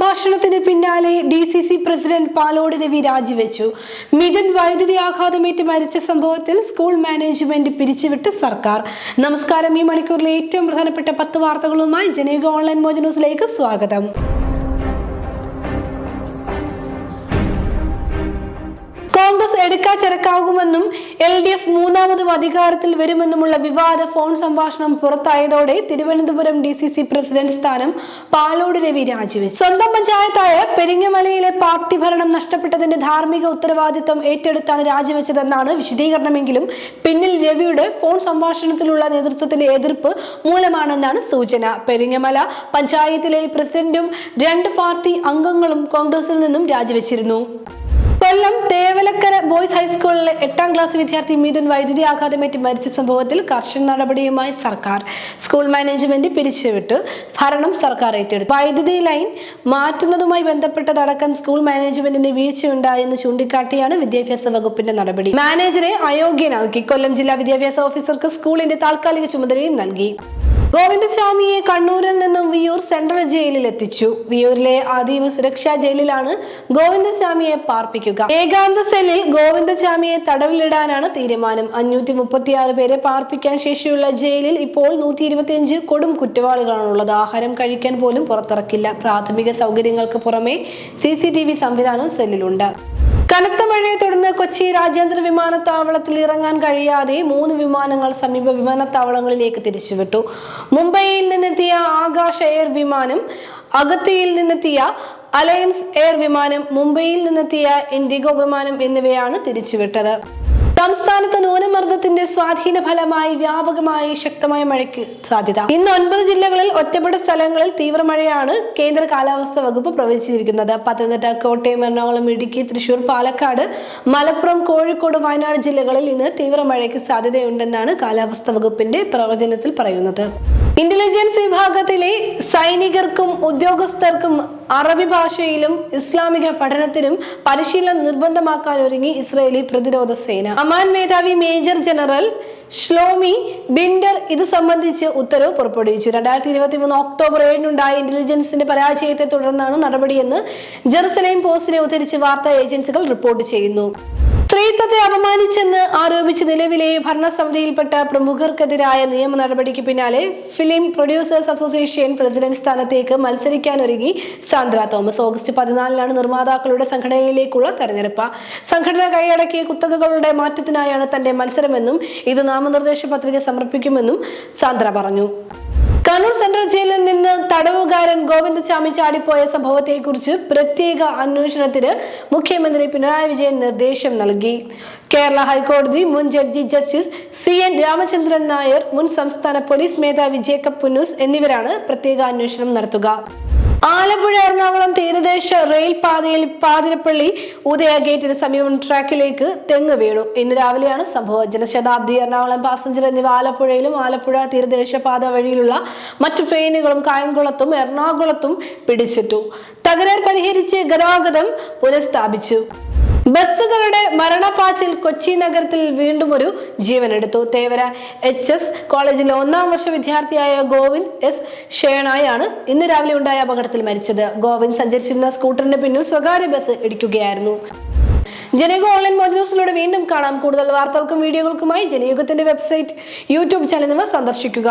സംഭാഷണത്തിന് പിന്നാലെ DCC president Palode Ravi രാജിവെച്ചു. മിഥുൻ വൈദ്യുതി ആഘാതമേറ്റ് മരിച്ച സംഭവത്തിൽ സ്കൂൾ മാനേജ്മെന്റ് പിരിച്ചുവിട്ട് സർക്കാർ. നമസ്കാരം. ഈ മണിക്കൂറിലെ ഏറ്റവും പ്രധാനപ്പെട്ട 10 വാർത്തകളുമായി ജനയുഗ ഓൺലൈൻ മോജ് ന്യൂസിലേക്ക് സ്വാഗതം. കോൺഗ്രസ് എടുക്കാച്ചരക്കാകുമെന്നും LDF മൂന്നാമതും അധികാരത്തിൽ വരുമെന്നുമുള്ള വിവാദ ഫോൺ സംഭാഷണം പുറത്തായതോടെ തിരുവനന്തപുരം DCC പ്രസിഡന്റ് സ്ഥാനം പാലോട് രവി രാജിവെച്ചു. സ്വന്തം പഞ്ചായത്തായ പെരിങ്ങമലയിലെ പാർട്ടി ഭരണം നഷ്ടപ്പെട്ടതിന്റെ ധാർമ്മിക ഉത്തരവാദിത്തം ഏറ്റെടുത്താണ് രാജിവെച്ചതെന്നാണ് വിശദീകരണമെങ്കിലും പിന്നിൽ രവിയുടെ ഫോൺ സംഭാഷണത്തിലുള്ള നേതൃത്വത്തിന്റെ എതിർപ്പ് മൂലമാണെന്നാണ് സൂചന. പെരിങ്ങമല പഞ്ചായത്തിലെ പ്രസിഡന്റും 2 പാർട്ടി അംഗങ്ങളും കോൺഗ്രസിൽ നിന്നും രാജിവെച്ചിരുന്നു. കൊല്ലം തേവലക്കര ബോയ്സ് ഹൈസ്കൂളിലെ 8ാം ക്ലാസ് വിദ്യാർത്ഥി മിഥുൻ വൈദ്യുതി ആഘാതമേറ്റ് മരിച്ച സംഭവത്തിൽ കർശന നടപടിയുമായി സർക്കാർ. സ്കൂൾ മാനേജ്മെന്റ് പിരിച്ചുവിട്ട് ഭരണം സർക്കാർ ഏറ്റെടുത്തു. വൈദ്യുതി ലൈൻ മാറ്റുന്നതുമായി ബന്ധപ്പെട്ടതടക്കം സ്കൂൾ മാനേജ്മെന്റിന് വീഴ്ചയുണ്ടായെന്ന് ചൂണ്ടിക്കാട്ടിയാണ് വിദ്യാഭ്യാസ വകുപ്പിന്റെ നടപടി. മാനേജറെ അയോഗ്യനാക്കി. കൊല്ലം ജില്ലാ വിദ്യാഭ്യാസ ഓഫീസർക്ക് സ്കൂളിന്റെ താൽക്കാലിക ചുമതലയും നൽകി. ഗോവിന്ദചാമിയെ കണ്ണൂരിൽ നിന്നും വിയൂർ സെൻട്രൽ ജയിലിൽ എത്തിച്ചു. വിയൂരിലെ അതീവ സുരക്ഷാ ജയിലിലാണ് ഗോവിന്ദചാമിയെ പാർപ്പിക്കുക. ഏകാന്ത സെല്ലിൽ ഗോവിന്ദചാമിയെ തടവിലിടാനാണ് തീരുമാനം. 536 പേരെ പാർപ്പിക്കാൻ ശേഷിയുള്ള ജയിലിൽ ഇപ്പോൾ 125 കൊടും കുറ്റവാളികളാണുള്ളത്. ആഹാരം കഴിക്കാൻ പോലും പുറത്തിറക്കില്ല. പ്രാഥമിക സൗകര്യങ്ങൾക്ക് പുറമെ CCTV സംവിധാനം സെല്ലിലുണ്ട്. കനത്ത മഴയെ തുടർന്ന് കൊച്ചി രാജ്യാന്തര വിമാനത്താവളത്തിൽ ഇറങ്ങാൻ കഴിയാതെ 3 വിമാനങ്ങൾ സമീപ വിമാനത്താവളങ്ങളിലേക്ക് തിരിച്ചുവിട്ടു. മുംബൈയിൽ നിന്നെത്തിയ ആകാശ് എയർ വിമാനം, അഗത്തിയിൽ നിന്നെത്തിയ അലയൻസ് എയർ വിമാനം, മുംബൈയിൽ നിന്നെത്തിയ ഇൻഡിഗോ വിമാനം എന്നിവയാണ് തിരിച്ചുവിട്ടത്. സംസ്ഥാനത്ത് ന്യൂനമർദ്ദത്തിന്റെ സ്വാധീന ഫലമായി വ്യാപകമായി ശക്തമായ മഴയ്ക്ക് സാധ്യത. ഇന്ന് 9 ജില്ലകളിൽ ഒറ്റപ്പെട്ട സ്ഥലങ്ങളിൽ തീവ്ര മഴയാണ് കേന്ദ്ര കാലാവസ്ഥാ വകുപ്പ് പ്രവചിച്ചിരിക്കുന്നത്. പത്തനംതിട്ട, കോട്ടയം, എറണാകുളം, ഇടുക്കി, തൃശൂർ, പാലക്കാട്, മലപ്പുറം, കോഴിക്കോട്, വയനാട് ജില്ലകളിൽ ഇന്ന് തീവ്ര മഴയ്ക്ക് സാധ്യതയുണ്ടെന്നാണ് കാലാവസ്ഥാ വകുപ്പിന്റെ പ്രവചനത്തിൽ പറയുന്നത്. ഇന്റലിജൻസ് വിഭാഗത്തിലെ സൈനികർക്കും ഉദ്യോഗസ്ഥർക്കും അറബി ഭാഷയിലും ഇസ്ലാമിക പഠനത്തിനും പരിശീലനം നിർബന്ധമാക്കാൻ ഒരുങ്ങി ഇസ്രായേലി പ്രതിരോധ സേന. അമാൻ മേധാവി മേജർ ജനറൽ ഷ്ലോമി ബിൻഡർ ഇത് സംബന്ധിച്ച് ഉത്തരവ് പുറപ്പെടുവിച്ചു. 2023 ഒക്ടോബർ 7-നുണ്ടായ ഇന്റലിജൻസിന്റെ പരാജയത്തെ തുടർന്നാണ് നടപടിയെന്ന് ജെറുസലേം പോസ്റ്റിനെ ഉദ്ധരിച്ച് വാർത്താ ഏജൻസികൾ റിപ്പോർട്ട് ചെയ്യുന്നു. സ്ത്രീത്വത്തെ അപമാനിച്ചെന്ന് ആരോപിച്ച് നിലവിലെ ഭരണസമിതിയിൽപ്പെട്ട പ്രമുഖർക്കെതിരായ നിയമ നടപടിക്ക് പിന്നാലെ ഫിലിം പ്രൊഡ്യൂസേഴ്സ് അസോസിയേഷൻ പ്രസിഡന്റ് സ്ഥാനത്തേക്ക് മത്സരിക്കാനൊരുങ്ങി സാന്ദ്ര തോമസ്. ഓഗസ്റ്റ് 14-നാണ് നിർമ്മാതാക്കളുടെ സംഘടനയിലേക്കുള്ള തെരഞ്ഞെടുപ്പ്. സംഘടന കൈയടക്കിയ കുത്തകകളുടെ മാറ്റത്തിനായാണ് തന്റെ മത്സരമെന്നും ഇത് നാമനിർദ്ദേശ പത്രിക സമർപ്പിക്കുമെന്നും സാന്ദ്ര പറഞ്ഞു. കണ്ണൂർ സെൻട്രൽ ജയിലിൽ നിന്ന് തടവുകാരൻ ഗോവിന്ദചാമി ചാടിപ്പോയ സംഭവത്തെക്കുറിച്ച് പ്രത്യേക അന്വേഷണത്തിന് മുഖ്യമന്ത്രി പിണറായി വിജയൻ നിർദ്ദേശം നൽകി. കേരള ഹൈക്കോടതി മുൻ judge justice CN Ramachandran Nair, മുൻ സംസ്ഥാന പോലീസ് മേധാവി ജേക്കബ് പുന്നൂസ് എന്നിവരാണ് പ്രത്യേക അന്വേഷണം നടത്തുക. ആലപ്പുഴ എറണാകുളം തീരദേശ റെയിൽ പാതയിൽ പാതിരപ്പള്ളി ഉദയ ഗേറ്റിന് സമീപം ട്രാക്കിലേക്ക് തെങ്ങ് വീണു. ഇന്ന് രാവിലെയാണ് സംഭവം. ജനശതാബ്ദി, എറണാകുളം പാസഞ്ചർ എന്നിവ ആലപ്പുഴയിലും ആലപ്പുഴ തീരദേശ പാത വഴിയിലുള്ള മറ്റു ട്രെയിനുകളും കായംകുളത്തും എറണാകുളത്തും പിടിച്ചിട്ടു. തകരാർ പരിഹരിച്ച് ഗതാഗതം പുനഃസ്ഥാപിച്ചു. ബസ്സുകളുടെ മരണപ്പാച്ചിൽ കൊച്ചി നഗരത്തിൽ വീണ്ടും ഒരു ജീവനെടുത്തു. തേവര HS കോളേജിലെ 1ാം വർഷ വിദ്യാർത്ഥിയായ ഗോവിന്ദ് S ഷേണായാണ് ഇന്ന് രാവിലെ ഉണ്ടായ അപകടത്തിൽ മരിച്ചത്. ഗോവിന്ദ് സഞ്ചരിച്ചിരുന്ന സ്കൂട്ടറിന് പിന്നിൽ സ്വകാര്യ ബസ് ഇടിക്കുകയായിരുന്നു. ജനയുഗ ഓൺലൈൻ മോജ് ന്യൂസിലൂടെ വീണ്ടും കാണാം. കൂടുതൽ വാർത്തകൾക്കും വീഡിയോകൾക്കുമായി ജനയുഗത്തിന്റെ വെബ്സൈറ്റ്, YouTube ചാനൽ എന്നിവ സന്ദർശിക്കുക.